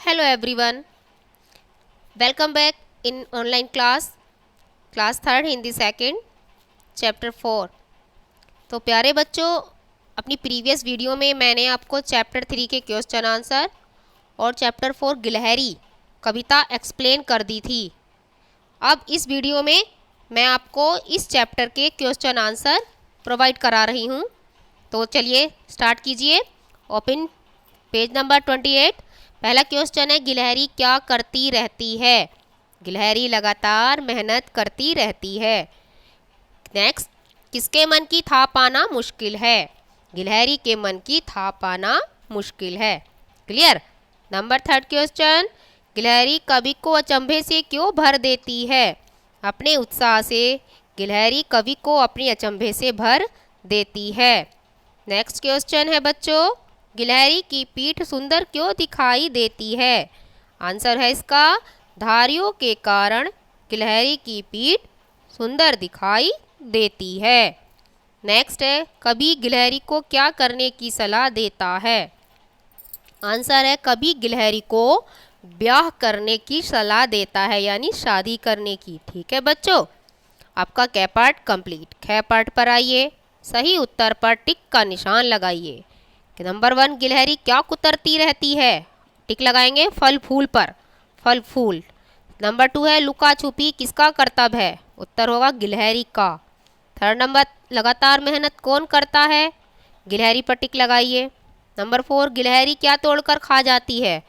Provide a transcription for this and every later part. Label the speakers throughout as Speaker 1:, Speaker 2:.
Speaker 1: Hello everyone, welcome back in online class third Hindi second chapter 4। तो प्यारे बच्चों, अपनी प्रीवियस वीडियो में मैंने आपको चैप्टर 3 के क्वेश्चन आंसर और चैप्टर 4 गिलहरी कविता एक्सप्लेन कर दी थी। अब इस वीडियो में मैं आपको इस चैप्टर के क्वेश्चन आंसर प्रोवाइड करा रही हूँ। तो चलिए स्टार्ट कीजिए। Open page number 28। पहला क्वेश्चन है, गिलहरी क्या करती रहती है? गिलहरी लगातार मेहनत करती रहती है। नेक्स्ट, किसके मन की था पाना मुश्किल है? गिलहरी के मन की था पाना मुश्किल है। क्लियर। नंबर थर्ड क्वेश्चन, गिलहरी कवि को अचंभे से क्यों भर देती है? अपने उत्साह से गिलहरी कवि को अपने अचंभे से भर देती है। नेक्स्ट क्वेश्चन है बच्चों, गिलहरी की पीठ सुंदर क्यों दिखाई देती है? आंसर है इसका, धारियों के कारण गिलहरी की पीठ सुंदर दिखाई देती है। नेक्स्ट है, कवि गिलहरी को क्या करने की सलाह देता है? आंसर है, कवि गिलहरी को ब्याह करने की सलाह देता है, यानी शादी करने की। ठीक है बच्चों, आपका कै पार्ट कंप्लीट। कै पार्ट पर आइए, सही उत्तर पर टिक का निशान लगाइए। नंबर 1, गिलहरी क्या कुतरती रहती है? टिक लगाएंगे फल फूल पर, फल फूल। नंबर 2 है, लुका छुपी किसका कर्तव्य है? उत्तर होगा गिलहरी का। थर्ड नंबर, लगातार मेहनत कौन करता है? गिलहरी पर टिक लगाइए। नंबर 4, गिलहरी क्या तोड़कर खा जाती है?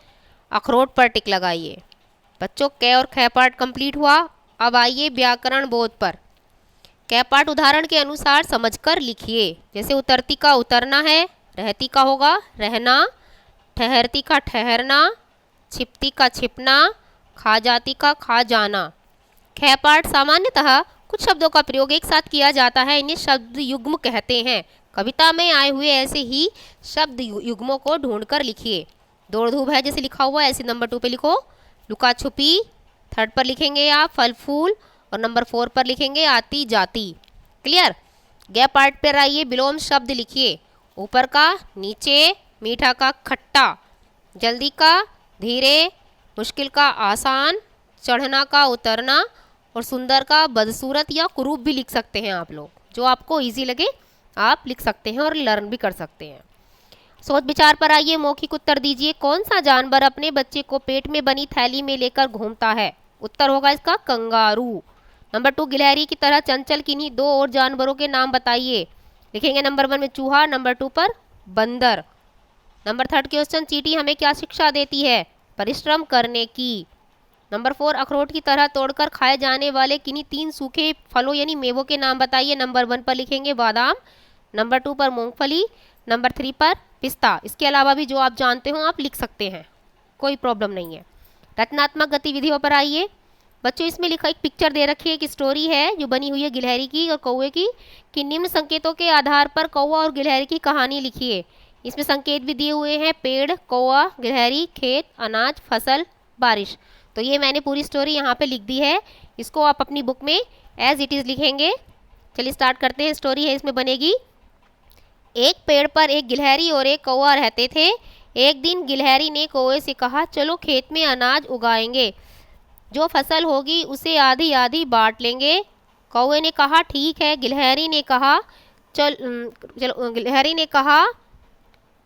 Speaker 1: अखरोट पर टिक लगाइए। बच्चों, कै और ख पार्ट कंप्लीट हुआ। अब आइए व्याकरण बोध पर। कै पार्ट उदाहरण के अनुसार समझकर लिखिए। जैसे उतरती का उतरना है, रहती का होगा रहना, ठहरती का ठहरना, छिपती का छिपना, खा जाती का खा जाना। ख पार्ट सामान्यतः कुछ शब्दों का प्रयोग एक साथ किया जाता है, इन्हें शब्द युग्म कहते हैं। कविता में आए हुए ऐसे ही शब्द युग्मों को ढूंढकर लिखिए। दौड़ धूप है जैसे लिखा हुआ है, ऐसे नंबर 2 पे लिखो। लुका छुपी थर्ड पर लिखेंगे आप फल फूल, और नंबर 4 पर लिखेंगे आती जाती। क्लियर। गे पार्ट पर आइए, विलोम शब्द लिखिए। ऊपर का नीचे, मीठा का खट्टा, जल्दी का धीरे, मुश्किल का आसान, चढ़ना का उतरना, और सुंदर का बदसूरत या कुरूप भी लिख सकते हैं आप लोग। जो आपको इजी लगे आप लिख सकते हैं और लर्न भी कर सकते हैं। सोच विचार पर आइए, मौखिक उत्तर दीजिए। कौन सा जानवर अपने बच्चे को पेट में बनी थैली में लेकर घूमता है? उत्तर होगा इसका कंगारू। नंबर 2, गिलहरी की तरह चंचल किन्हीं 2 और जानवरों के नाम बताइए। लिखेंगे नंबर 1 में चूहा, नंबर 2 पर बंदर। नंबर 3 क्वेश्चन, चींटी हमें क्या शिक्षा देती है? परिश्रम करने की। नंबर 4, अखरोट की तरह तोड़कर खाए जाने वाले किन्हीं 3 सूखे फलों यानी मेवों के नाम बताइए। नंबर 1 पर लिखेंगे बादाम, नंबर 2 पर मूंगफली, नंबर 3 पर पिस्ता। इसके अलावा भी जो आप जानते हो आप लिख सकते हैं, कोई प्रॉब्लम नहीं है। रचनात्मक गतिविधियों पर आइए। बच्चों, इसमें लिखा एक पिक्चर दे रखी है, एक स्टोरी है जो बनी हुई है गिलहरी की और कौवे की, कि निम्न संकेतों के आधार पर कौवा और गिलहरी की कहानी लिखिए। इसमें संकेत भी दिए हुए हैं, पेड़, कौवा, गिलहरी, खेत, अनाज, फसल, बारिश। तो ये मैंने पूरी स्टोरी यहाँ पे लिख दी है, इसको आप अपनी बुक में एज इट इज़ लिखेंगे। चलिए स्टार्ट करते हैं। स्टोरी है इसमें बनेगी। एक पेड़ पर एक गिलहरी और एक कौवा रहते थे। एक दिन गिलहरी ने कौवे से कहा, चलो खेत में अनाज उगाएंगे, जो फसल होगी उसे आधी आधी बांट लेंगे। कौवे ने कहा ठीक है। गिलहरी ने कहा गिलहरी ने कहा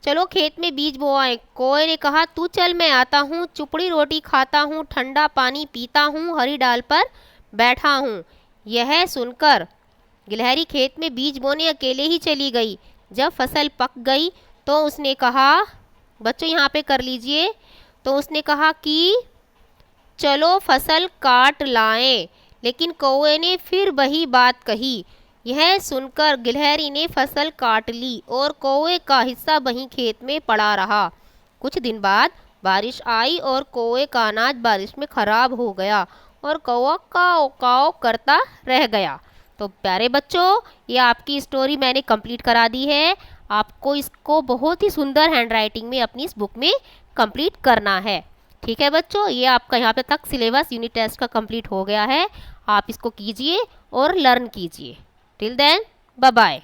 Speaker 1: चलो खेत में बीज बोआएं। कौवे ने कहा तू चल मैं आता हूँ, चुपड़ी रोटी खाता हूँ, ठंडा पानी पीता हूँ, हरी डाल पर बैठा हूँ। यह सुनकर गिलहरी खेत में बीज बोने अकेले ही चली गई। जब फसल पक गई तो उसने कहा, बच्चों यहाँ पे कर लीजिए, तो उसने कहा कि चलो फसल काट लाएं। लेकिन कौवे ने फिर वही बात कही। यह सुनकर गिलहरी ने फसल काट ली और कौवे का हिस्सा वहीं खेत में पड़ा रहा। कुछ दिन बाद बारिश आई और कौवे का अनाज बारिश में खराब हो गया और कौवा काव काव करता रह गया। तो प्यारे बच्चों, ये आपकी स्टोरी मैंने कंप्लीट करा दी है। आपको इसको बहुत ही सुंदर हैंडराइटिंग में अपनी इस बुक में कंप्लीट करना है। ठीक है बच्चों, ये आपका यहाँ पे तक सिलेबस यूनिट टेस्ट का कंप्लीट हो गया है। आप इसको कीजिए और लर्न कीजिए। Till then, bye bye.